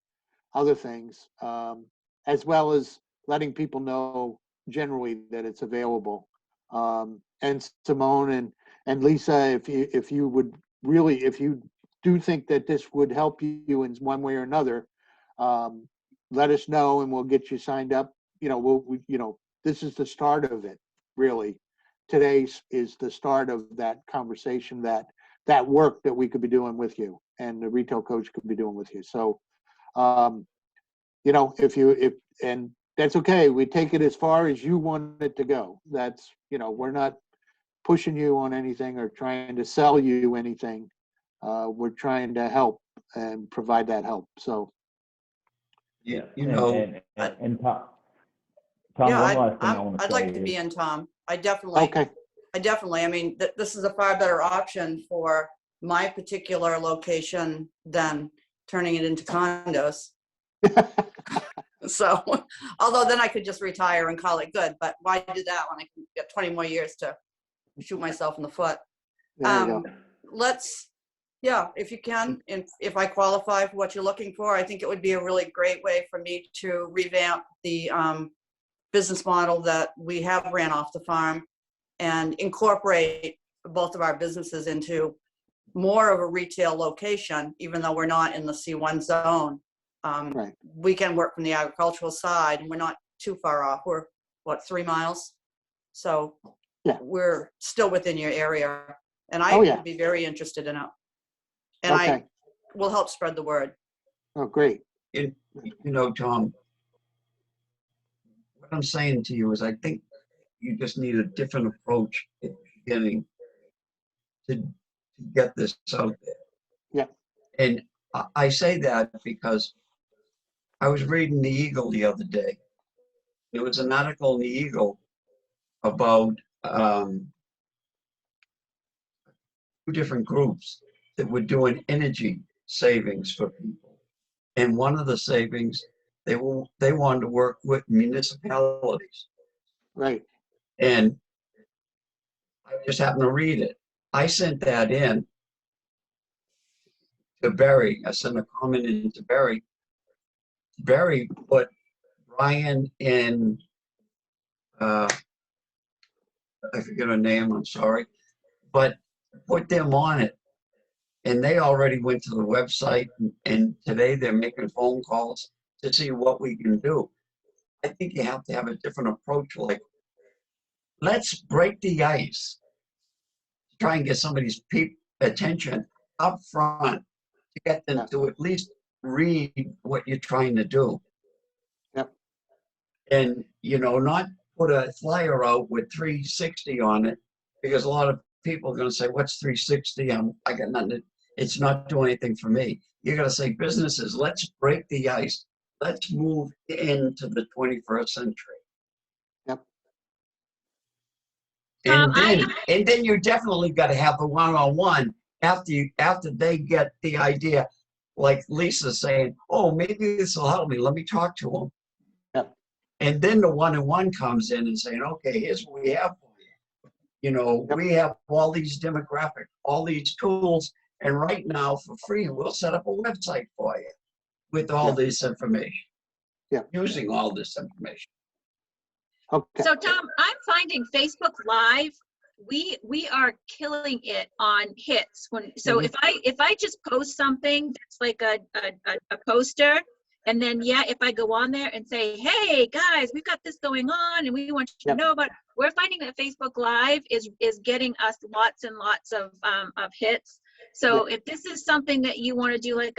other things, as well as letting people know generally that it's available. And Simone and Lisa, if you do think that this would help you in one way or another, let us know and we'll get you signed up. This is the start of it, really. Today is the start of that conversation, that work that we could be doing with you and the retail coach could be doing with you. So, and that's okay. We take it as far as you want it to go. That's, we're not pushing you on anything or trying to sell you anything. We're trying to help and provide that help. So. Yeah, and Tom, Yeah, one last thing I want to I'd say like to be in, Tom. I definitely, I mean, this is a far better option for my particular location than turning it into condos. So, although then I could just retire and call it good, but why do that when I can get 20 more years to shoot myself in the foot? If you can, if I qualify for what you're looking for, I think it would be a really great way for me to revamp the business model that we have ran off the farm and incorporate both of our businesses into more of a retail location, even though we're not in the C1 zone. Right. We can work from the agricultural side, and we're not too far off. We're, what, 3 miles? So Yeah. we're still within your area. And I Oh, yeah. would be very interested in it. And Okay. I will help spread the word. Oh, great. You know, Tom, what I'm saying to you is I think you just need a different approach at the beginning to get this out there. Yeah. And I say that because I was reading the Eagle the other day. There was an article in the Eagle about 2 different groups that were doing energy savings for people. And one of the savings, they wanted to work with municipalities. Right. And I just happened to read it. I sent that in to Barry. I sent a comment in to Barry. Barry put Brian in, I forget her name, I'm sorry, but put them on it. And they already went to the website, and today they're making phone calls to see what we can do. I think you have to have a different approach, like, let's break the ice. Try and get somebody's attention up front to get them to at least read what you're trying to do. Yep. And, you know, not put a flyer out with 360 on it, because a lot of people are going to say, what's 360? I got nothing. It's not doing anything for me. You're going to say, businesses, let's break the ice. Let's move into the 21st century. Yep. And then you definitely got to have the one-on-one after they get the idea, like Lisa's saying, oh, maybe this will help me. Let me talk to them. Yep. And then the one-on-one comes in and saying, okay, here's what we have for you. You know, Yep. we have all these demographics, all these tools, and right now for free, we'll set up a website for you with all Yep. this information. Yep. Using all this information. Okay. So Tom, I'm finding Facebook Live, we are killing it on hits. So Mhm. if I just post something that's like a poster, and then if I go on there and say, hey guys, we've got this going on and we want you to know about it, we're finding that Facebook Live is getting us lots and lots of hits. So if this is something that you want to do, like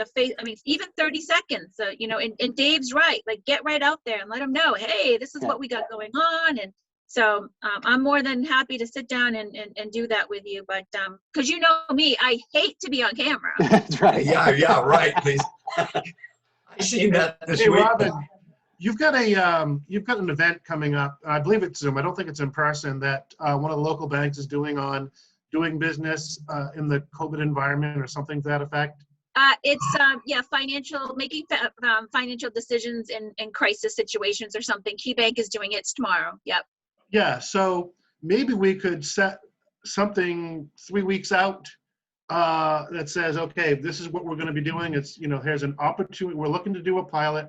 even 30 seconds, you know, and Dave's right, like get right out there and let them know, hey, this is what we got going on. And so I'm more than happy to sit down and do that with you. But because you know me, I hate to be on camera. That's right. Yeah, right, please. I seen that this Hey, week. Robin, you've got an event coming up. I believe it's Zoom. I don't think it's in person. That one of the local banks is doing on doing business in the COVID environment or something to that effect. It's making financial decisions in crisis situations or something. KeyBank is doing it. It's tomorrow. Yep. Yeah. So maybe we could set something 3 weeks out that says, okay, this is what we're going to be doing. It's, you know, here's an opportunity. We're looking to do a pilot.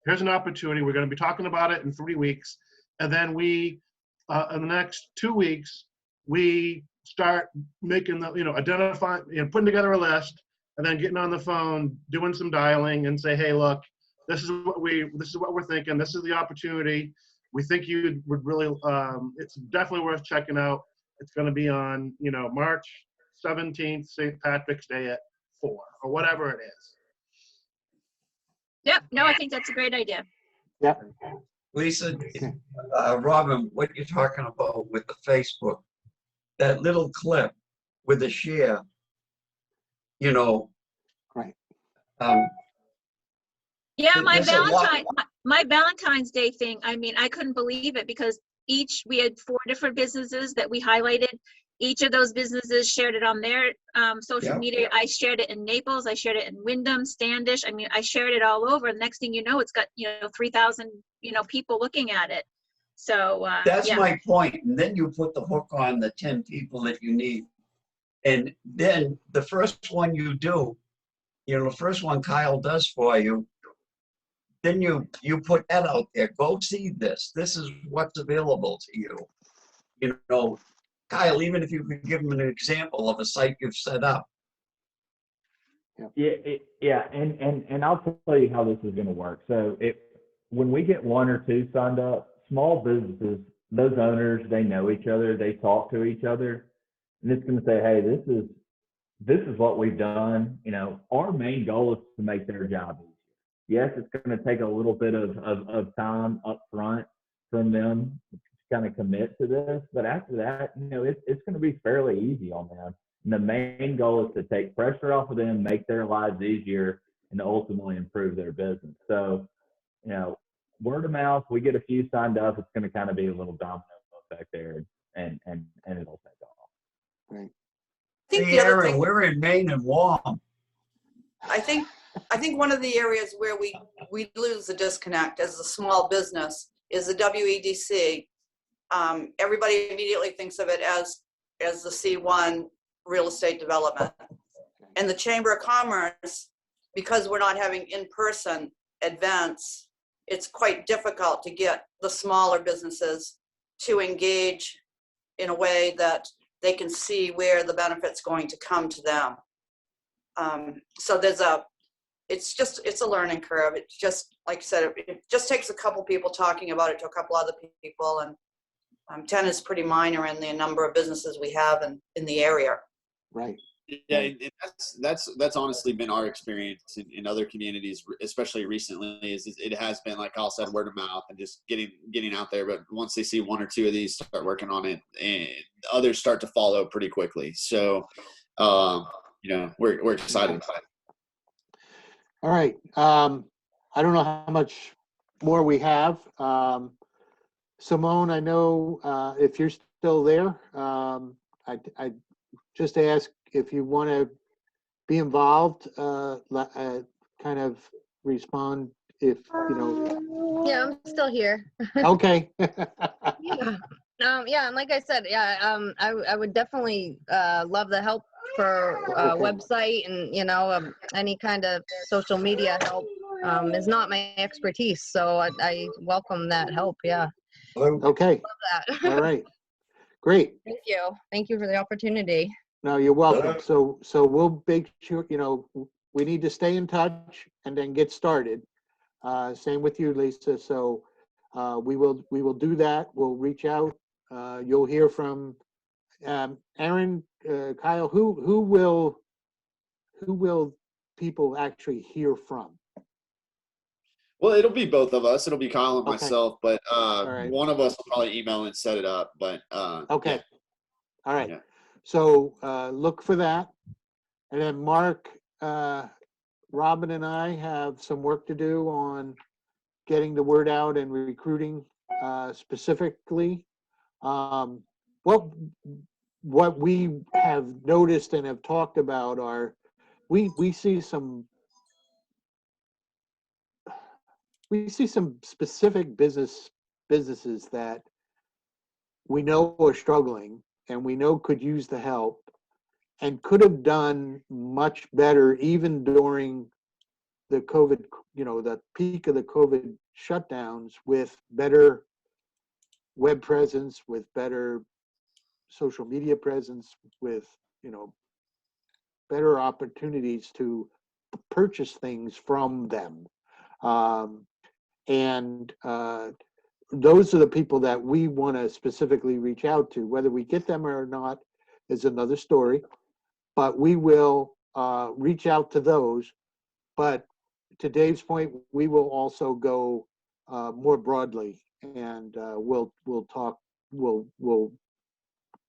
Here's an opportunity. We're going to be talking about it in 3 weeks. And then we, in the next 2 weeks, we start making the, you know, identifying, you know, putting together a list, and then getting on the phone, doing some dialing and say, hey, look, this is what we're thinking. This is the opportunity. We think you would really, it's definitely worth checking out. It's going to be on, you know, March 17th, St. Patrick's Day at 4 or whatever it is. Yep. No, I think that's a great idea. Yep. Lisa, Robin, what you're talking about with the Facebook, that little clip with the share, you know. Right. Yeah, there's my Valentine's Day thing, I mean, I couldn't believe it because we had 4 different businesses that we highlighted. Each of those businesses shared it on their social media. I shared it in Naples. I shared it in Windham, Standish. I mean, I shared it all over. The next thing you know, it's got, you know, 3,000, you know, people looking at it. So that's my point. And then you put the hook on the 10 people that you need. And then the first one you do, you know, the first one Kyle does for you, then you put that out there. Go see this. This is what's available to you. You know, Kyle, even if you could give them an example of a site you've set up, Yeah, and I'll tell you how this is going to work. So when we get 1 or 2 signed up, small businesses, those owners, they know each other, they talk to each other, and it's going to say, hey, this is what we've done. You know, our main goal is to make their job easier. Yes, it's going to take a little bit of time up front from them to kind of commit to this, but after that, you know, it's going to be fairly easy on them. And the main goal is to take pressure off of them, make their lives easier, and to ultimately improve their business. So, you know, word of mouth, we get a few signed up, it's going to kind of be a little domino effect there, and it'll take off. Right. I think Hey, the other Aaron, thing, we're in Maine and Windham. I think one of the areas where we lose the disconnect as a small business is the WEDC. Everybody immediately thinks of it as the C1 real estate development. And the Chamber of Commerce, because we're not having in-person events, it's quite difficult to get the smaller businesses to engage in a way that they can see where the benefit's going to come to them. So it's a learning curve. It's just, like I said, it just takes a couple people talking about it to a couple other people, and 10 is pretty minor in the number of businesses we have in the area. Right. Yeah, that's honestly been our experience in other communities, especially recently. Is it has been, like Kyle said, word of mouth and just getting out there. But once they see 1 or 2 of these start working on it, and others start to follow pretty quickly. So, you know, we're excited about it. All right. I don't know how much more we have. Simone, I know if you're still there, I just ask if you want to be involved, kind of respond if, you know. Yeah, I'm still here. Okay. Yeah. Yeah, and like I said, I would definitely love the help for website and, you know, any kind of social media help is not my expertise, so I welcome that help. Yeah. Okay. Love that. All right. Great. Thank you for the opportunity. No, you're welcome. So we'll make sure, you know, we need to stay in touch and then get started. Same with you, Lisa. So we will do that. We'll reach out. You'll hear from Aaron, Kyle. Who will people actually hear from? Well, it'll be both of us. It'll be Kyle and Okay. myself, but right. one of us will probably email and set it up. But okay. Yeah. All right. Yeah. So look for that. And then Mark, Robin and I have some work to do on getting the word out and recruiting specifically. What we have noticed and have talked about are we see some specific businesses that we know are struggling and we know could use the help and could have done much better even during the COVID, you know, the peak of the COVID shutdowns, with better web presence, with better social media presence, with, you know, better opportunities to purchase things from them. And those are the people that we want to specifically reach out to. Whether we get them or not is another story, but we will reach out to those. But to Dave's point, we will also go more broadly, and we'll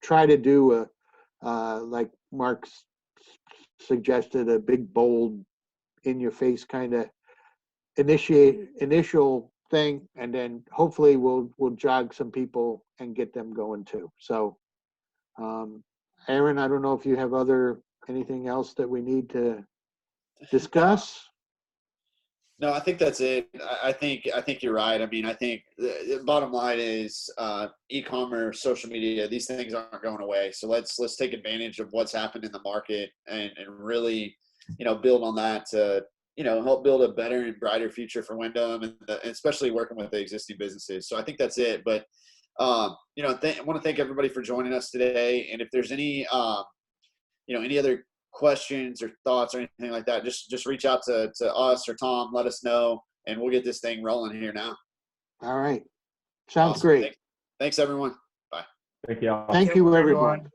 try to do like Mark suggested, a big, bold, in your face kind of initial thing, and then hopefully we'll jog some people and get them going too. So Aaron, I don't know if you have anything else that we need to discuss. No, I think that's it. I think you're right. I mean, I think the bottom line is e-commerce, social media, these things aren't going away. So let's take advantage of what's happened in the market and really, you know, build on that to, you know, help build a better and brighter future for Windham, and especially working with the existing businesses. So I think that's it. But, you know, I want to thank everybody for joining us today. And if there's any, you know, any other questions or thoughts or anything like that, just reach out to us or Tom, let us know, and we'll get this thing rolling here now. All right. Sounds Awesome. great. Thanks everyone. Bye. Thank you all. Thank you, everyone.